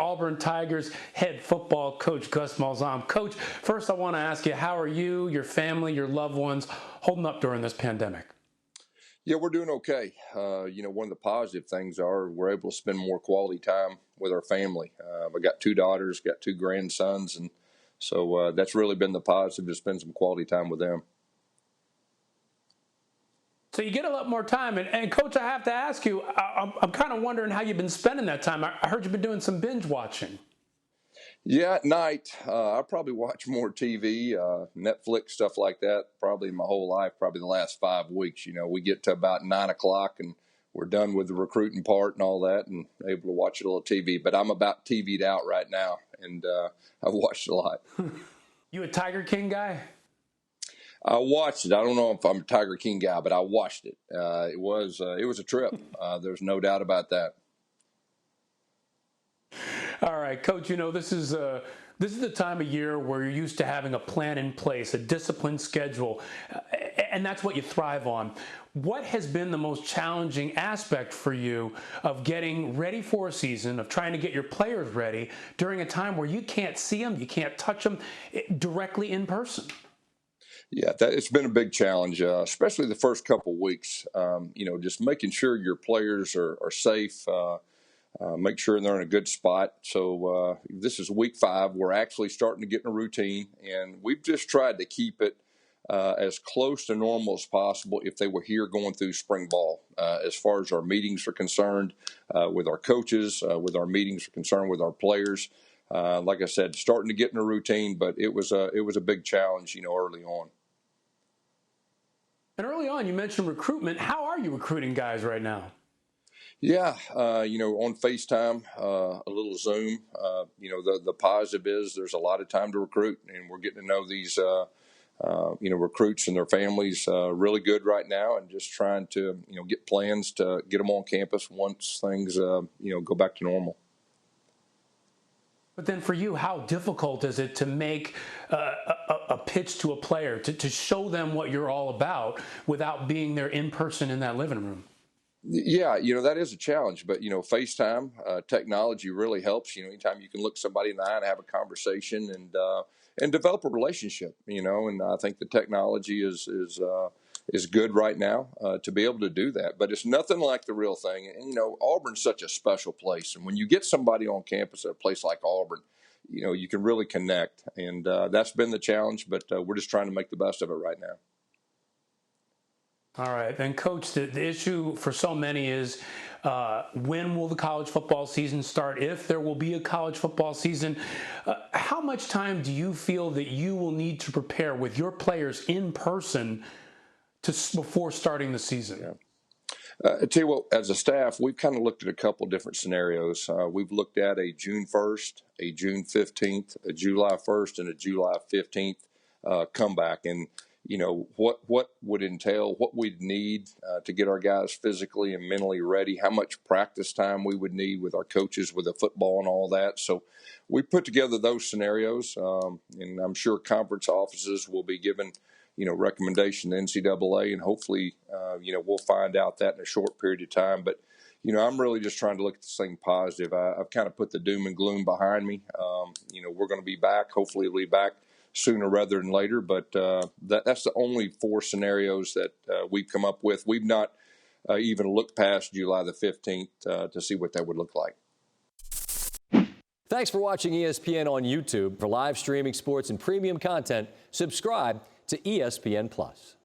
Auburn Tigers head football coach Gus Malzahn. Coach, first I want to ask you, how are you, your family, your loved ones holding up during this pandemic? Yeah, we're doing okay. One of the positive things are we're able to spend more quality time with our family. I got two daughters, got two grandsons, and so that's really been the positive, to spend some quality time with them. So you get a lot more time. And Coach, I have to ask you, I'm kind of wondering how you've been spending that time. I heard you've been doing some binge watching. Yeah, at night, I probably watch more TV, Netflix, stuff like that, probably my whole life, probably the last 5 weeks. We get to about 9 o'clock and we're done with the recruiting part and all that and able to watch a little TV. But I'm about TV'd out right now, and I've watched a lot. You a Tiger King guy? I watched it. I don't know if I'm a Tiger King guy, but I watched it. It was a trip. There's no doubt about that. All right, Coach, this is the time of year where you're used to having a plan in place, a disciplined schedule, and that's what you thrive on. What has been the most challenging aspect for you of getting ready for a season, of trying to get your players ready during a time where you can't see them, you can't touch them directly in person? Yeah, it's been a big challenge, especially the first couple weeks. Just making sure your players are safe. Make sure they're in a good spot. So this is week 5. We're actually starting to get in a routine, and we've just tried to keep it as close to normal as possible if they were here going through spring ball. As far as our meetings are concerned, with our coaches, with our meetings are concerned with our players. Like I said, starting to get in a routine, but it was a big challenge, early on. And early on, you mentioned recruitment. How are you recruiting guys right now? Yeah, on FaceTime, a little Zoom. The positive is there's a lot of time to recruit, and we're getting to know these, recruits and their families really good right now, and just trying to, get plans to get them on campus once things, go back to normal. But then for you, how difficult is it to make a pitch to a player, to show them what you're all about without being there in person in that living room? Yeah, that is a challenge, but FaceTime technology really helps. Anytime you can look somebody in the eye and have a conversation and develop a relationship. And I think the technology is good right now to be able to do that. But it's nothing like the real thing. And Auburn's such a special place, and when you get somebody on campus at a place like Auburn, you can really connect, and that's been the challenge. But we're just trying to make the best of it right now. All right. And, Coach, the issue for so many is when will the college football season start, if there will be a college football season? How much time do you feel that you will need to prepare with your players in person before starting the season? Yeah. I tell you what, as a staff, we've kind of looked at a couple different scenarios. We've looked at a June 1st, a June 15th, a July 1st, and a July 15th comeback. And what would entail, what we'd need to get our guys physically and mentally ready, how much practice time we would need with our coaches with the football and all that. So we put together those scenarios, and I'm sure conference offices will be given, recommendation to NCAA, and hopefully, we'll find out that in a short period of time. But, I'm really just trying to look at this thing positive. I've kind of put the doom and gloom behind me. We're going to be back. Hopefully we'll be back sooner rather than later, but that's the only 4 scenarios that we've come up with. We've not even looked past July the 15th to see what that would look like. Thanks for watching ESPN on YouTube. For live streaming sports and premium content, subscribe to ESPN+.